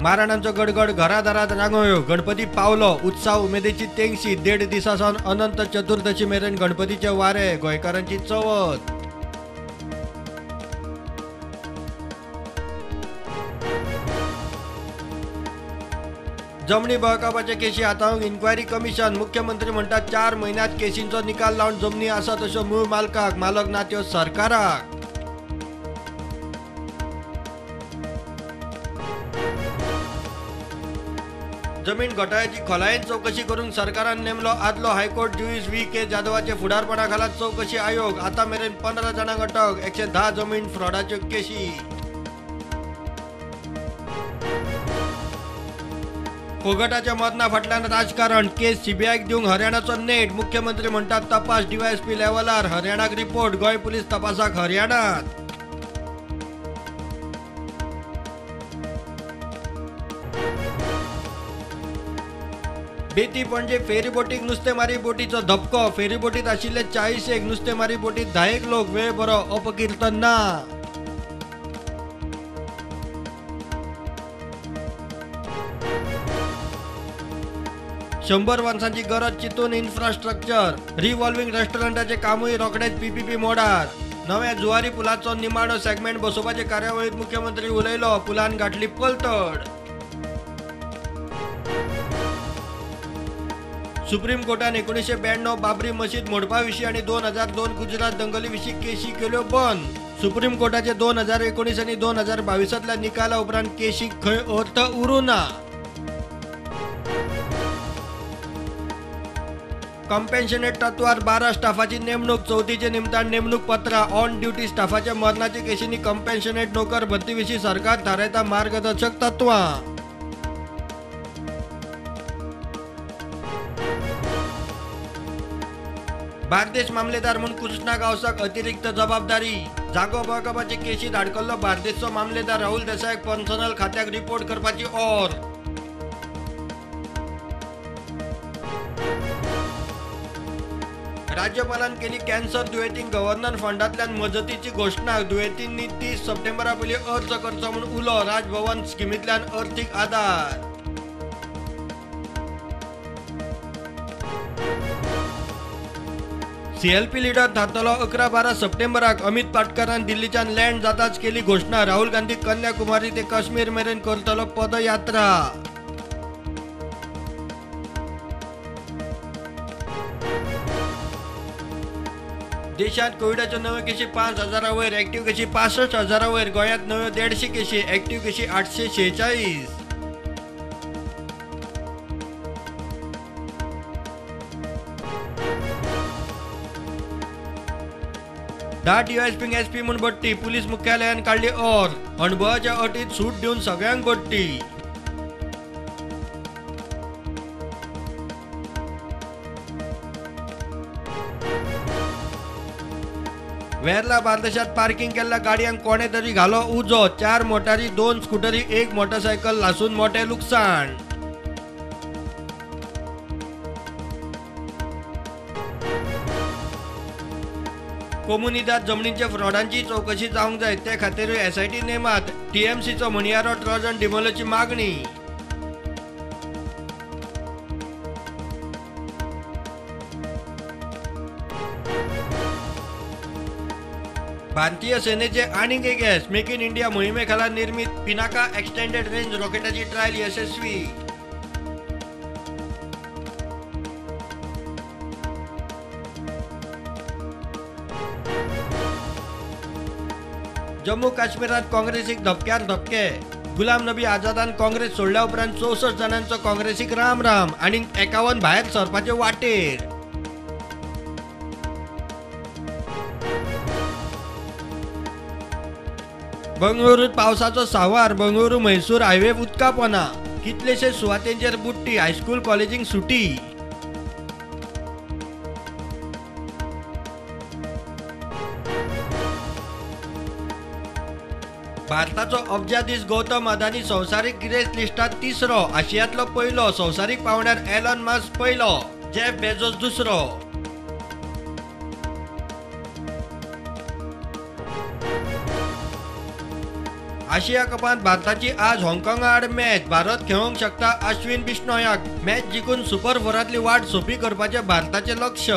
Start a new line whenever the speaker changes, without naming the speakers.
माराणांचो गडगड घरादारात रांगोयो. गणपती पावलो. उत्साह उमेदीची तेंगशी. 1.5 दिसासावन अनंत चतुर्दशी मेरेन गणपतीचे वारे. गोंयकारांची चवथ. जमनी बळकावपाचे केशी हाताळूंक इन्क्वायरी कमिशन. मुख्यमंत्री म्हणटात 4 म्हयन्यांत केशींचो निकाल लावन जमनी आसा तश्यो मूळ मालकाक. मालक ना त्यो सरकाराक. जमीन घोटाळ्याची खोलायेन चवकशी करूंक सरकारान नेमलो आदलो हायकोर्ट ज्युईस व्ही.के. जाधवाचे फुडारपणाखाला चवकशी आयोग. आतां मेरेन 15 जाणांक अटक. 110 जमीन फ्रॉडाच्यो केशी. फोगटाच्या मरना फाटल्यान राजकारण. केस सीबीआयक दिवंक हरियाणाचो नेट. मुख्यमंत्री म्हणटात तपास डीवायएसपी लेव्हलार. हरियाणाक रिपोर्ट. गोंय पुलीस तपासाक हरियाणात. बेती पणजे फेरीबोटीक नुस्तेमारी बोटीचो धपको. फेरीबोटीत आशिल्ले 40 नुस्तेमारी बोटीत 10 लोक. वेळ बरो. अपकीर्तन ना. शंभर वर्सांची गरज चिंतून इन्फ्रास्ट्रक्चर. रिव्हॉल्विंग रेस्टॉरंटाचे कामूय रोखडेच पीपीपी मोडार. नव्या जुवारी पुलाचो निमाणो सेगमेंट बसोवपाचे कार्यावळीत मुख्यमंत्री उलयलो. पुलान गाठली पलतड. सुप्रीम कोर्टान 1992 बाबरी मशीद मोडपा विशीं आनी 2002 गुजरात दंगली विशीं केशी केल्यो बंद. सुप्रीम कोर्टाचे 2019 आनी 2022 निकाला उपरांत केशीक खंय अर्थ उरूना. कॉम्पेन्शनेट तत्वार 12 स्टाफाची नेमणूक. चवथीचे निमतान नेमणूक पत्रां. ऑन ड्युटी स्टाफाच्या मरणाचे केशींनी कॉम्पेन्शनेट नोकर भरती विशीं सरकार थारायता मार्गदर्शक तत्वां. बार्देश मामलेदार म्हणून कृष्णा गावसाक अतिरिक्त जबाबदारी. जागो बळकावपाचे केशीत आडकल्लो बार्देशचो मामलेदार राहुल देसायक पर्सनल खात्याक रिपोर्ट करपाची ऑर. राज्यपालान केली कॅन्सर दुयेंतींक गव्हर्नर फंडांतल्यान मजतीची घोशणा. दुयेंतींनी 30 सप्टेंबरा पयलीं अर्ज करचो म्हूण उलो. राजभवन स्किमींतल्यान अर्थीक आदार. सीएलपी लिडर थारतलो 11-12 सप्टेंबराक. अमित पाटकरान दिल्लीच्यान लँड जाताच केली घोशणा. राहुल गांधी कन्याकुमारी ते काश्मीर मेरेन करतलो पदयात्रा. देशात कोविडाच्यो नव्यो केशी 5,000 वयर. एक्टिव्ह केशी 65,000 वयर. गोंयांत नव्यो 150 केशी. एक्टिव्ह केशी 846. धा डीवायएसपींक एसपी म्हूण बडटी. पुलीस मुख्यालयान काढली ऑर. अणभवाच्या अटीत सूट दिवन सगळ्यांक बडटी. वेर्ला बार्देशात पार्किंग केल्ल्या गाडयांक कोणे तरी घालो उजो. 4 मोटारी 2 स्कूटरी 1 मोटरसायकल लासून मोठे लुकसाण. कोमुनिदाद जमनींच्या फ्रॉडांची चवकशी जावंक जाय. ते खातीर एसआयटी नेमात. टीएमसीचो म्हणयारो ट्रोजन डिमोलोची मागणी. भारतीय सेनेचे आनीक एक येस. मेक इन इंडिया मोहिमे खाला निर्मित पिनाका एक्सटेंडेड रेंज रॉकेटाची ट्रायल यशस्वी. जम्मू काश्मीरात काँग्रेसीक धपक्यार धपके. गुलाम नबी आझादान काँग्रेस सोडल्या उपरांत 64 जाणांचो काँग्रेसीक राम राम. आनी 51 भायर सरपाचे वाटेर. बंगळुरूत पावसाचो सांवार. बंगळुरू म्हैसूर हायवे उदका पोना. कितलेशे सुवातेंचेर बुडटी. हायस्कूल कॉलेजींक सुटी. भारताचो अब्जाधीश गौतम अदानी संवसारीक गिरेस्त लिस्टात 3रो. आशियांतलो पयलो. संवसारीक पावंड्यार एलन मस्क पयलो. जेफ बेझोस 2रो. आशिया कपांत भारताची आज हाँगकाँगा आड मॅच. भारत खेळोंक शकता अश्विन बिश्नोयाक. मॅच जिखून सुपर 4 वाट सोपी करपाचे भारताचे लक्ष्य.